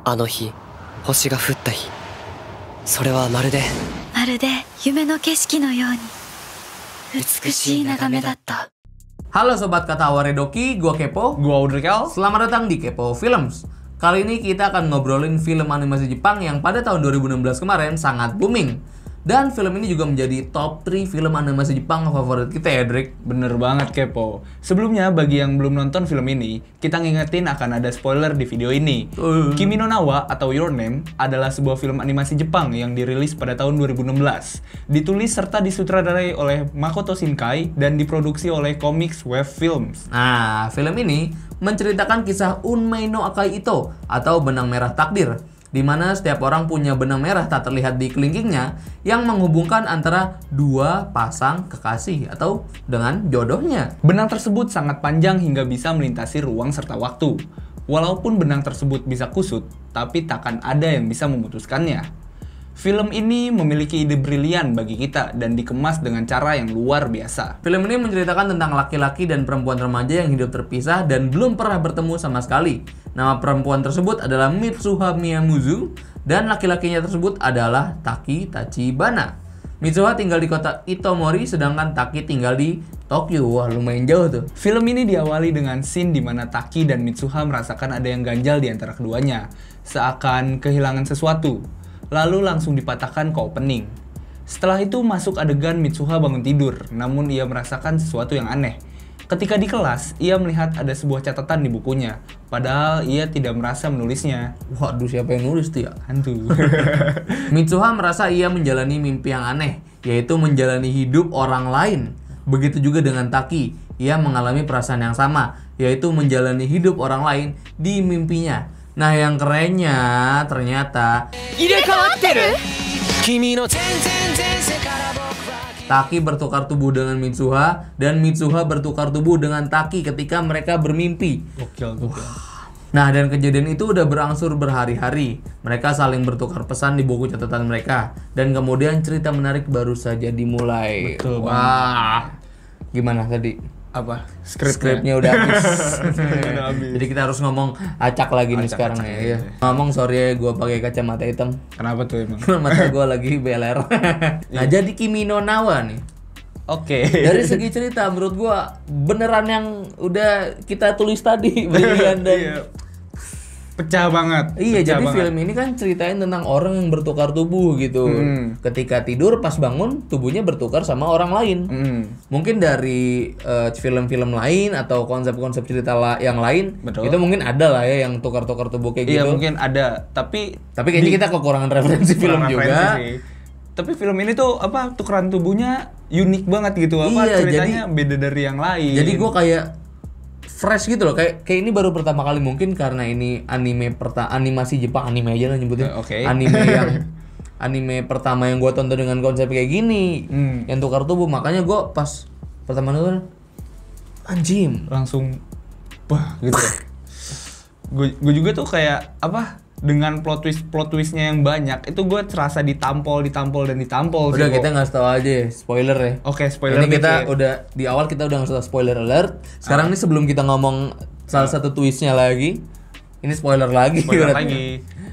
あの日、星が降った日。それはまるで夢の景色のように美しい眺めだった。 Halo Sobat Kata Waredoki, gua Kepo. Gua Udrikel. Selamat datang di Kepo Films. Kali ini kita akan ngobrolin film animasi Jepang yang pada tahun 2016 kemarin sangat booming. Dan film ini juga menjadi top 3 film animasi Jepang favorit kita ya, Drake. Bener banget, Kepo. Sebelumnya, bagi yang belum nonton film ini, kita ngingetin akan ada spoiler di video ini. Kimi no Na wa atau Your Name adalah sebuah film animasi Jepang yang dirilis pada tahun 2016. Ditulis serta disutradarai oleh Makoto Shinkai dan diproduksi oleh Comics Wave Films. Nah, film ini menceritakan kisah Unmei no Akai Ito atau benang merah takdir, di mana setiap orang punya benang merah tak terlihat di kelingkingnya yang menghubungkan antara dua pasang kekasih atau dengan jodohnya. Benang tersebut sangat panjang hingga bisa melintasi ruang serta waktu. Walaupun benang tersebut bisa kusut, tapi takkan ada yang bisa memutuskannya. Film ini memiliki ide brilian bagi kita dan dikemas dengan cara yang luar biasa. Film ini menceritakan tentang laki-laki dan perempuan remaja yang hidup terpisah dan belum pernah bertemu sama sekali. Nama perempuan tersebut adalah Mitsuha Miyamuzu dan laki-lakinya tersebut adalah Taki Tachibana. Mitsuha tinggal di kota Itomori sedangkan Taki tinggal di Tokyo. Wah, lumayan jauh tuh. Film ini diawali dengan scene di mana Taki dan Mitsuha merasakan ada yang ganjal di antara keduanya, seakan kehilangan sesuatu. Lalu langsung dipatahkan ke opening. Setelah itu masuk adegan Mitsuha bangun tidur, namun ia merasakan sesuatu yang aneh. Ketika di kelas, ia melihat ada sebuah catatan di bukunya, padahal ia tidak merasa menulisnya. Waduh, siapa yang nulis tuh ya? Hantu. Mitsuha merasa ia menjalani mimpi yang aneh, yaitu menjalani hidup orang lain. Begitu juga dengan Taki, ia mengalami perasaan yang sama, yaitu menjalani hidup orang lain di mimpinya. Nah, yang kerennya ternyata Taki bertukar tubuh dengan Mitsuha dan Mitsuha bertukar tubuh dengan Taki ketika mereka bermimpi. Gokil. Nah, dan kejadian itu udah berangsur berhari-hari. Mereka saling bertukar pesan di buku catatan mereka dan kemudian cerita menarik baru saja dimulai. Betul. Wah. Gimana tadi? Apa? Skripnya udah habis. Udah habis. Jadi kita harus ngomong acak lagi nih sekarang ya. Ngomong sorry ya, gue pakai kacamata hitam. Kenapa tuh emang? Mata gue lagi beler. Nah, jadi Kimi no Na wa nih. Oke. Dari segi cerita menurut gue beneran yang udah kita tulis tadi, brilian dan Iya. Pecah banget. Iya, Pecah jadi banget. film ini kan ceritain tentang orang yang bertukar tubuh gitu. Ketika tidur pas bangun tubuhnya bertukar sama orang lain. Mungkin dari film-film lain atau konsep-konsep cerita yang lain, Betul. itu mungkin ada lah ya yang tukar-tukar tubuh kayak Iya, gitu. mungkin ada, tapi Kayaknya kita kekurangan referensi film kurang juga. referensi sih. Tapi film ini tuh apa tukeran tubuhnya unik banget gitu, apa Iya, ceritanya beda dari yang lain. Jadi gue kayak fresh gitu loh, kayak ini baru pertama kali mungkin karena ini animasi Jepang, anime aja lah nyebutnya. Oke. Anime pertama yang gue tonton dengan konsep kayak gini, yang tukar tubuh, makanya gue pas pertama nonton anjing langsung wah gitu. Gue juga tuh kayak apa dengan plot twistnya yang banyak itu gue terasa ditampol. Udah kita nggak tahu aja spoiler ya. Oke, spoiler Ini kita dikit. udah di awal kita udah ngasih spoiler alert. Sekarang nih sebelum kita ngomong salah satu twistnya lagi, ini spoiler lagi. Spoiler berarti. lagi.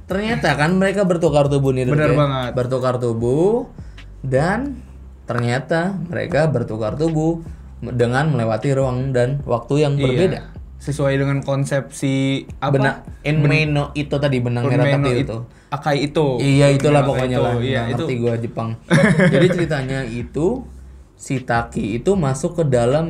Ternyata kan mereka bertukar tubuh nih. Bener Dok, ya. banget. Bertukar tubuh dan ternyata mereka bertukar tubuh dengan melewati ruang dan waktu yang berbeda. Iya. Sesuai dengan konsepsi apa? Enmei no Ito tadi, benang merah takdir itu. Akai itu. Iya, itulah Akai pokoknya itu. lah. Iya, Nggak itu. ngerti gua Jepang. Jadi ceritanya itu si Taki itu masuk ke dalam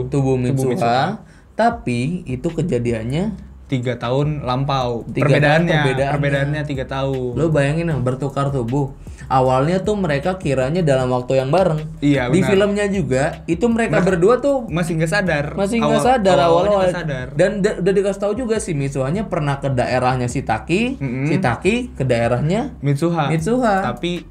tubuh Mitsuha, tapi itu kejadiannya 3 tahun lampau. 3 tahun Perbedaannya 3 tahun. lo bayangin yang bertukar tubuh. Awalnya tuh mereka kiranya dalam waktu yang bareng. Iya, Di benar. filmnya juga itu mereka berdua tuh Masih nggak sadar. masih nggak sadar awalnya awal. nggak sadar. Dan udah dikasih tahu juga si Mitsuhanya pernah ke daerahnya si Taki, si Taki ke daerahnya Mitsuha. Tapi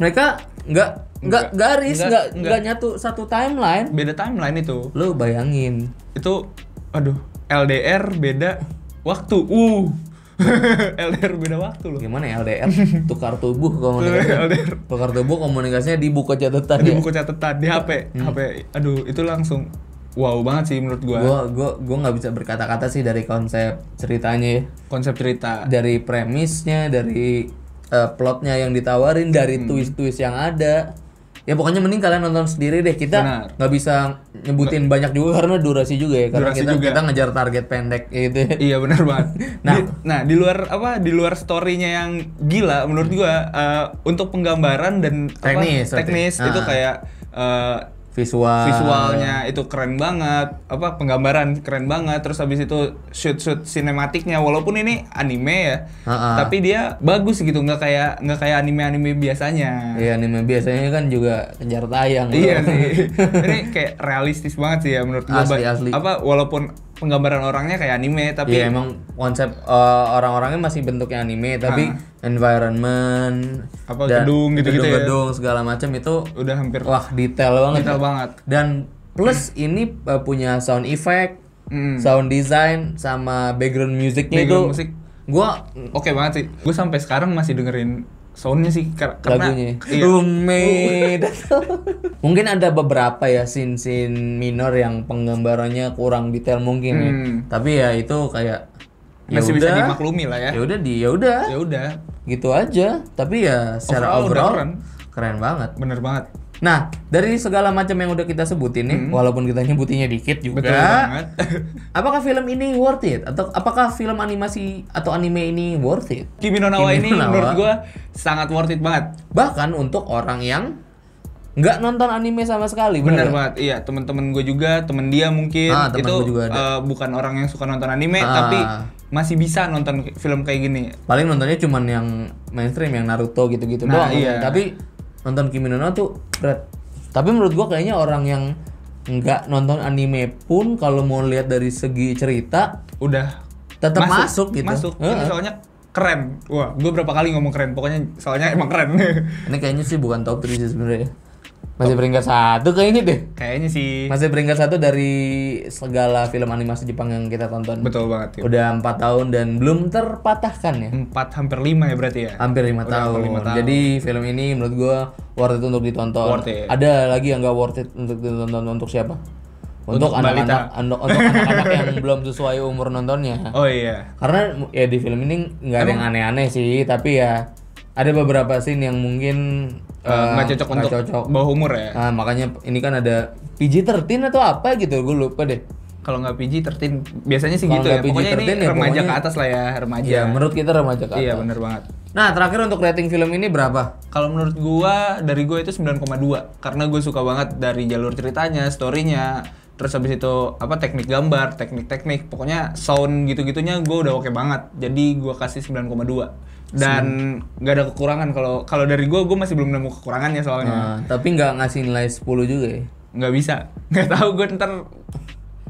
mereka nggak garis, nggak nyatu satu timeline. Beda timeline itu. Lo bayangin. Itu aduh, LDR beda waktu. LDR beda waktu loh. Gimana ya LDR? Tukar tubuh komunikasinya. LDR. Tukar tubuh komunikasinya di buku catatan Di ya. buku catatan di HP. HP. Aduh, itu langsung wow banget sih menurut gua. Gua nggak bisa berkata-kata sih dari konsep ceritanya ya. Konsep cerita. Dari premisnya, dari plotnya yang ditawarin, dari twist-twist yang ada. Ya pokoknya mending kalian nonton sendiri deh. Kita nggak bisa nyebutin banyak juga karena durasi juga ya. Karena kita ngejar target pendek gitu. Iya benar banget. Nah, di luar story-nya yang gila menurut gua, untuk penggambaran dan teknis itu kayak visualnya itu keren banget, penggambaran keren banget, terus habis itu shoot sinematiknya walaupun ini anime ya, tapi dia bagus gitu, nggak kayak anime biasanya. Iya, anime biasanya kan juga kejar tayang. Iya sih. Ini kayak realistis banget sih ya menurut gua. Asli. Walaupun penggambaran orangnya kayak anime tapi iya, emang konsep orang-orangnya masih bentuknya anime tapi environment gedung gitu-gitu ya. Gedung segala macam itu udah hampir detail banget. Dan plus ini punya sound effect, sound design sama background musicnya itu gua oke banget sih. Gua sampai sekarang masih dengerin soundnya sih karena lagunya mungkin ada beberapa ya scene minor yang penggambarannya kurang detail mungkin ya. Tapi ya itu kayak masih bisa dimaklumi lah ya. Ya udah gitu aja. Tapi ya secara overall keren banget. Bener banget. Nah, dari segala macam yang udah kita sebutin nih, walaupun kita nyebutinnya dikit juga. Betul banget. Apakah film ini worth it? Atau apakah film animasi atau anime ini worth it? Kimi no Na wa ini menurut gua sangat worth it banget. Bahkan untuk orang yang nggak nonton anime sama sekali. Bener banget, iya. Temen-temen gue juga, temen dia mungkin itu bukan orang yang suka nonton anime, tapi masih bisa nonton film kayak gini. Paling nontonnya cuman yang mainstream, yang Naruto gitu-gitu doang. Iya. Tapi nonton Kimi no Na tuh berat. Tapi menurut gua kayaknya orang yang nggak nonton anime pun kalau mau lihat dari segi cerita udah tetap masuk gitu. Ini soalnya keren. Wah, gua berapa kali ngomong keren. Pokoknya soalnya emang keren. Ini kayaknya sih bukan top 3 sih sebenarnya. Masih peringkat 1 kayaknya deh. Kayaknya sih. Masih peringkat 1 dari segala film animasi Jepang yang kita tonton. Betul banget ya. Udah 4 tahun dan belum terpatahkan ya. 4 hampir 5 ya berarti ya. Hampir 5 tahun. Jadi film ini menurut gua worth it untuk ditonton. Ada lagi yang nggak worth it untuk ditonton untuk siapa? Untuk anak-anak yang belum sesuai umur nontonnya. Oh iya. Karena ya di film ini nggak ada yang aneh-aneh sih, tapi ya ada beberapa scene yang mungkin nggak cocok bawah umur ya. Nah, makanya ini kan ada PG-13 atau apa gitu, gue lupa deh. Kalau nggak PG-13 biasanya sih gitu ya. Pokoknya ini remaja ke atas lah ya, remaja. Ya, menurut kita remaja ke atas. Iya, bener banget. Nah, terakhir untuk rating film ini berapa? Kalau menurut gua, dari gua itu 9,2. Karena gue suka banget dari jalur ceritanya, story-nya, terus habis itu teknik gambar, teknik, pokoknya sound gitu-gitunya gua udah oke banget. Jadi gua kasih 9,2. Dan nggak ada kekurangan. Kalau dari gua masih belum nemu kekurangannya soalnya. Tapi nggak ngasih nilai 10 juga ya? Nggak bisa. Nggak tahu gue ntar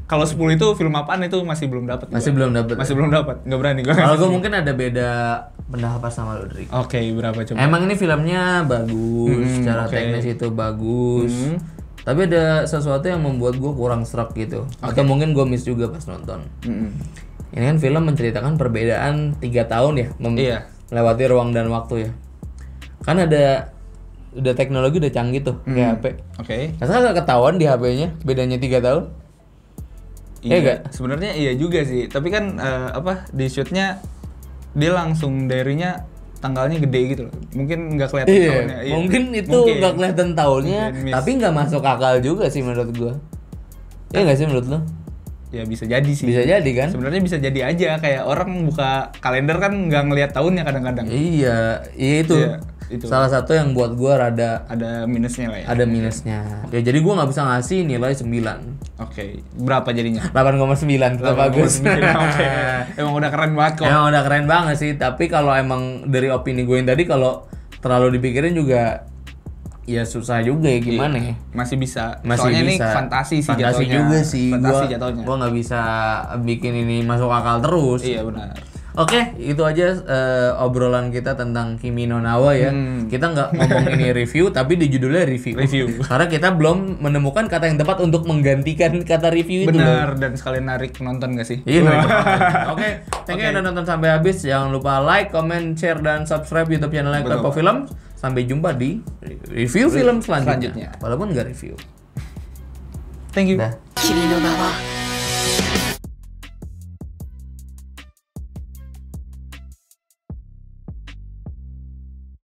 kalau 10 itu film apaan itu masih belum dapat. Masih belum dapat. Nggak berani gue. Kalau gue mungkin ada beda pendapat sama lu, Drik. Oke, berapa coba? Emang ini filmnya bagus, secara teknis itu bagus. Tapi ada sesuatu yang membuat gue kurang struck gitu. Atau mungkin gue miss juga pas nonton. Ini kan film menceritakan perbedaan 3 tahun ya, melewati ruang dan waktu ya. Kan udah teknologi udah canggih tuh kayak HP. Oke. Masa nggak ketahuan di HP-nya bedanya 3 tahun? Iya enggak? Sebenarnya iya juga sih. Tapi kan di shootnya dia langsung diary-nya tanggalnya gede gitu loh. Mungkin nggak kelihatan tahunnya. Iya. Mungkin itu nggak kelihatan tahunnya, tapi nggak masuk akal juga sih menurut gua. Iya nggak sih menurut lo? Ya bisa jadi sih. Bisa jadi kan? Sebenarnya bisa jadi aja, kayak orang buka kalender kan nggak ngelihat tahunnya kadang-kadang. Iya itu. Itu salah satu yang buat gua rada ada minusnya lah ya. Ada minusnya. Ya jadi gua nggak bisa ngasih nilai 9. Oke. Berapa jadinya? 8,9 tetap bagus. Oke. Emang udah keren banget kok. Emang udah keren banget sih, tapi kalau emang dari opini gue yang tadi kalau terlalu dipikirin juga ya susah juga ya gimana ya. Masih bisa. Soalnya ini fantasi sih jatuhnya. Fantasi juga sih. Fantasi jatuhnya. Gua nggak bisa bikin ini masuk akal terus. Iya benar. Oke, itu aja obrolan kita tentang Kimi no Na wa ya. Kita nggak ngomong ini review, tapi di judulnya review. Karena kita belum menemukan kata yang tepat untuk menggantikan kata review itu. Benar, dan sekalian narik nonton nggak sih? Iya. Oke, thank you udah nonton sampai habis. Jangan lupa like, comment, share, dan subscribe YouTube channel Klepo Film. Sampai jumpa di review film selanjutnya. Walaupun nggak review. Thank you. Dah. 君の名は